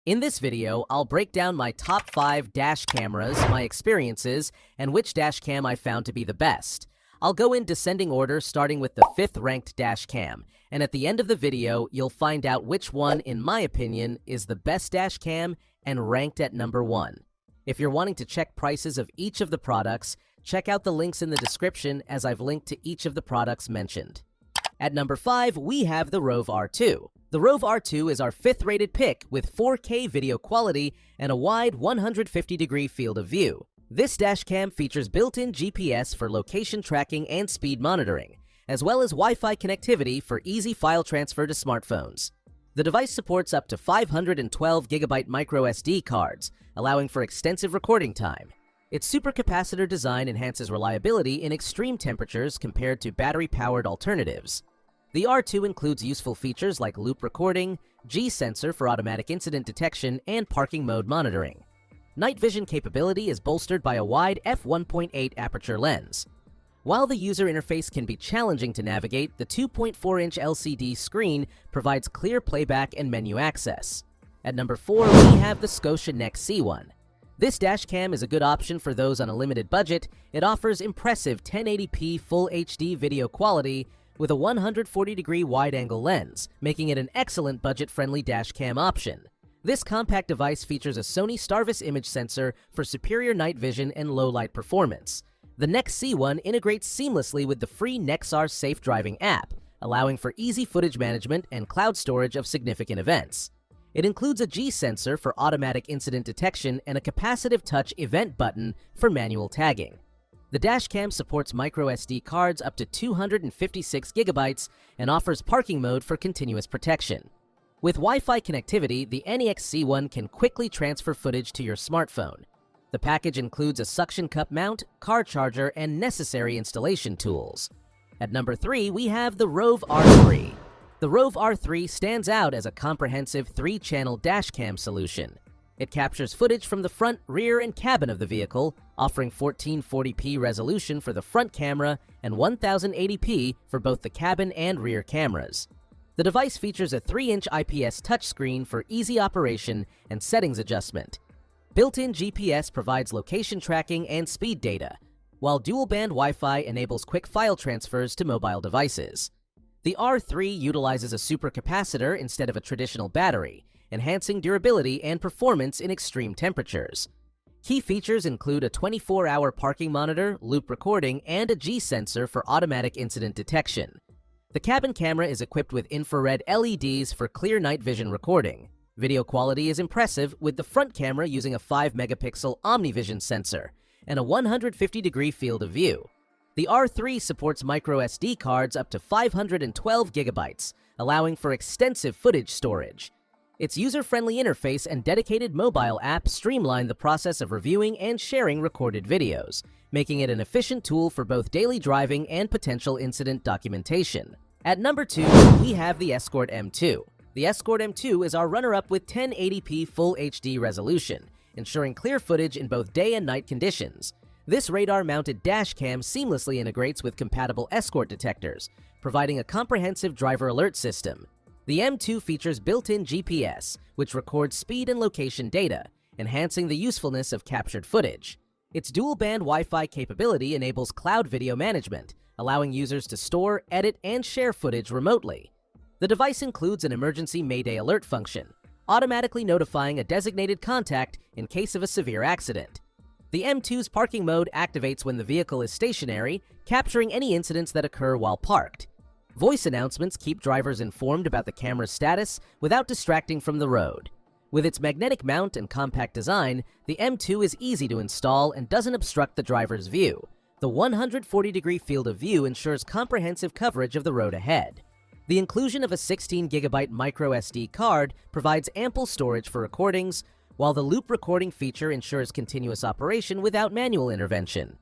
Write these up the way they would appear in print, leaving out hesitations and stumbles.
In this video, I'll break down my top 5 dash cameras, my experiences, and which dash cam I found to be the best. I'll go in descending order, starting with the 5th ranked dash cam, and at the end of the video, you'll find out which one, in my opinion, is the best dash cam and ranked at number 1. If you're wanting to check prices of each of the products, check out the links in the description as I've linked to each of the products mentioned. At number 5, we have the Rove R2. The Rove R2 is our 5th rated pick with 4K video quality and a wide 150-degree field of view. This dashcam features built-in GPS for location tracking and speed monitoring, as well as Wi-Fi connectivity for easy file transfer to smartphones. The device supports up to 512GB micro SD cards, allowing for extensive recording time. Its supercapacitor design enhances reliability in extreme temperatures compared to battery-powered alternatives. The R2 includes useful features like loop recording, G-sensor for automatic incident detection, and parking mode monitoring. Night vision capability is bolstered by a wide f1.8 aperture lens. While the user interface can be challenging to navigate, the 2.4-inch LCD screen provides clear playback and menu access. At number 4, we have the Scosche NEXC1. This dashcam is a good option for those on a limited budget. It offers impressive 1080p Full HD video quality with a 140-degree wide-angle lens, making it an excellent budget-friendly dashcam option. This compact device features a Sony Starvis image sensor for superior night vision and low-light performance. The NEXC1 integrates seamlessly with the free NEXR Safe Driving app, allowing for easy footage management and cloud storage of significant events. It includes a G-sensor for automatic incident detection and a capacitive touch event button for manual tagging. The dashcam supports microSD cards up to 256GB and offers parking mode for continuous protection. With Wi-Fi connectivity, the NEXC1 can quickly transfer footage to your smartphone. The package includes a suction cup mount, car charger, and necessary installation tools. At number 3, we have the Rove R3. The Rove R3 stands out as a comprehensive 3-channel dashcam solution. It captures footage from the front, rear, and cabin of the vehicle, offering 1440p resolution for the front camera and 1080p for both the cabin and rear cameras. The device features a 3-inch IPS touchscreen for easy operation and settings adjustment. Built-in GPS provides location tracking and speed data, while dual-band Wi-Fi enables quick file transfers to mobile devices. The R3 utilizes a supercapacitor instead of a traditional battery, enhancing durability and performance in extreme temperatures. Key features include a 24-hour parking monitor, loop recording, and a G-sensor for automatic incident detection. The cabin camera is equipped with infrared LEDs for clear night vision recording. Video quality is impressive, with the front camera using a 5-megapixel OmniVision sensor and a 150-degree field of view. The R3 supports microSD cards up to 512GB, allowing for extensive footage storage. Its user-friendly interface and dedicated mobile app streamline the process of reviewing and sharing recorded videos, making it an efficient tool for both daily driving and potential incident documentation. At number 2, we have the Escort M2. The Escort M2 is our runner-up with 1080p Full HD resolution, ensuring clear footage in both day and night conditions. This radar-mounted dashcam seamlessly integrates with compatible Escort detectors, providing a comprehensive driver alert system. The M2 features built-in GPS, which records speed and location data, enhancing the usefulness of captured footage. Its dual-band Wi-Fi capability enables cloud video management, allowing users to store, edit, and share footage remotely. The device includes an emergency Mayday alert function, automatically notifying a designated contact in case of a severe accident. The M2's parking mode activates when the vehicle is stationary, capturing any incidents that occur while parked. Voice announcements keep drivers informed about the camera's status without distracting from the road. With its magnetic mount and compact design, the M2 is easy to install and doesn't obstruct the driver's view. The 140-degree field of view ensures comprehensive coverage of the road ahead. The inclusion of a 16GB microSD card provides ample storage for recordings, while the loop recording feature ensures continuous operation without manual intervention.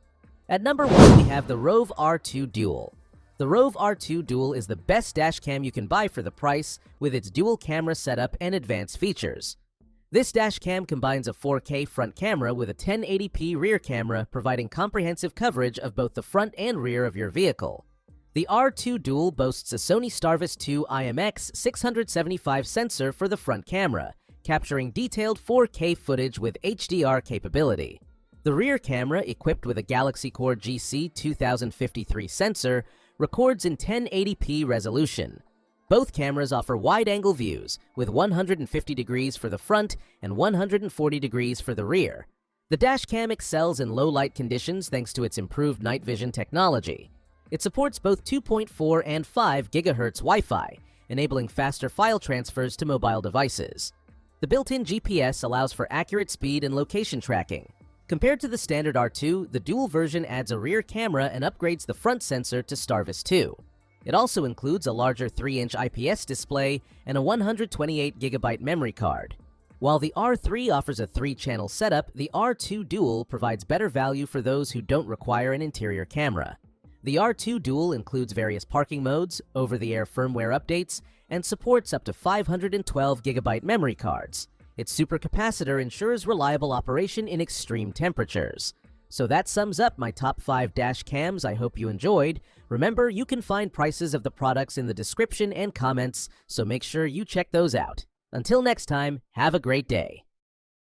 At number 1, we have the Rove R2 Dual. The Rove R2 Dual is the best dashcam you can buy for the price, with its dual camera setup and advanced features. This dashcam combines a 4K front camera with a 1080p rear camera, providing comprehensive coverage of both the front and rear of your vehicle. The R2 Dual boasts a Sony Starvis 2 IMX 675 sensor for the front camera, capturing detailed 4K footage with HDR capability. The rear camera, equipped with a Galaxy Core GC 2053 sensor, records in 1080p resolution. Both cameras offer wide-angle views, with 150 degrees for the front and 140 degrees for the rear. The dashcam excels in low-light conditions thanks to its improved night vision technology. It supports both 2.4 and 5 GHz Wi-Fi, enabling faster file transfers to mobile devices. The built-in GPS allows for accurate speed and location tracking. Compared to the standard R2, the dual version adds a rear camera and upgrades the front sensor to Starvis 2. It also includes a larger 3-inch IPS display and a 128GB memory card. While the R3 offers a 3-channel setup, the R2 Dual provides better value for those who don't require an interior camera. The R2 Dual includes various parking modes, over-the-air firmware updates, and supports up to 512GB memory cards. Its supercapacitor ensures reliable operation in extreme temperatures. So that sums up my top 5 dash cams I hope you enjoyed. Remember, you can find prices of the products in the description and comments, so make sure you check those out. Until next time, have a great day.